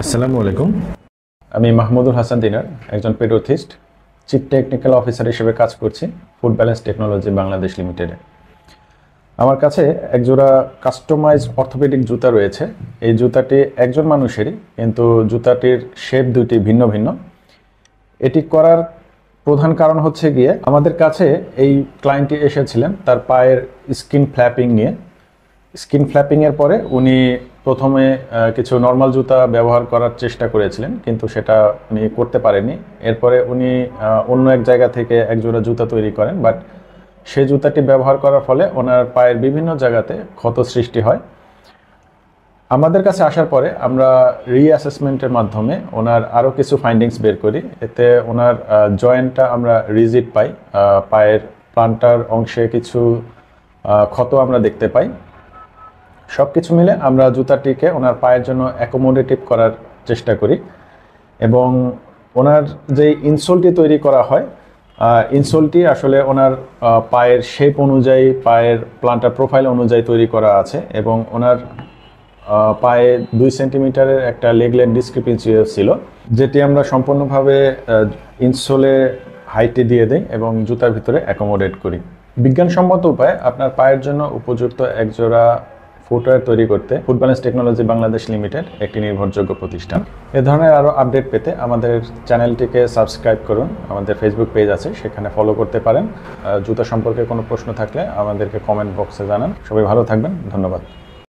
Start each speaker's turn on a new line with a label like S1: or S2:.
S1: আসসালামু আলাইকুম। আমি মাহমুদুল হাসান দিনার, একজন পেডোথিস্ট, চিফ টেকনিক্যাল অফিসার হিসেবে কাজ করছি ফুড ব্যালেন্স টেকনোলজি বাংলাদেশ লিমিটেডে। আমার কাছে একজোড়া কাস্টমাইজ অর্থোপেডিক জুতা রয়েছে। এই জুতাটি একজন মানুষেরই, কিন্তু জুতাটির শেপ দুটি ভিন্ন ভিন্ন। এটি করার প্রধান কারণ হচ্ছে গিয়ে আমাদের কাছে এই ক্লায়েন্টটি এসেছিলেন তার পায়ের স্কিন ফ্ল্যাপিং নিয়ে। স্কিন ফ্ল্যাপিংয়ের পরে উনি প্রথমে কিছু নর্মাল জুতা ব্যবহার করার চেষ্টা করেছিলেন, কিন্তু সেটা উনি করতে পারেননি। এরপরে উনি অন্য এক জায়গা থেকে একজোড়া জুতা তৈরি করেন, বাট সেই জুতাটি ব্যবহার করার ফলে ওনার পায়ের বিভিন্ন জায়গাতে ক্ষত সৃষ্টি হয়। আমাদের কাছে আসার পরে আমরা রিঅ্যাসেসমেন্টের মাধ্যমে ওনার আরও কিছু ফাইন্ডিংস বের করি। এতে ওনার জয়েন্টটা আমরা রিজিড পাই, পায়ের প্লান্টার অংশে কিছু ক্ষত আমরা দেখতে পাই। সব কিছু মিলে আমরা জুতাটিকে ওনার পায়ের জন্য অ্যাকোমোডেটিভ করার চেষ্টা করি, এবং ওনার যে ইনসোলটি তৈরি করা হয়, ইনসোলটি আসলে ওনার পায়ের শেপ অনুযায়ী, পায়ের প্লান্টার প্রোফাইল অনুযায়ী তৈরি করা আছে, এবং ওনার পায়ে 2 সেন্টিমিটারের একটা লেগ লেন্থ ডিসক্রিপেন্সি ছিল, যেটি আমরা সম্পূর্ণভাবে ইনসোলে হাইটে দিয়ে দিই এবং জুতার ভিতরে অ্যাকোমোডেট করি। বিজ্ঞানসম্মত উপায়ে আপনার পায়ের জন্য উপযুক্ত একজোড়া ফুটওয়্যার তৈরি করতে food balance technology Bangladesh limited একটি নির্ভরযোগ্য প্রতিষ্ঠান। এ ধরনের আরও আপডেট পেতে আমাদের চ্যানেলটিকে সাবস্ক্রাইব করুন। আমাদের ফেসবুক পেজ আছে, সেখানে ফলো করতে পারেন। জুতা সম্পর্কে কোনো প্রশ্ন থাকলে আমাদেরকে কমেন্ট বক্সে জানান। সবাই ভালো থাকবেন, ধন্যবাদ।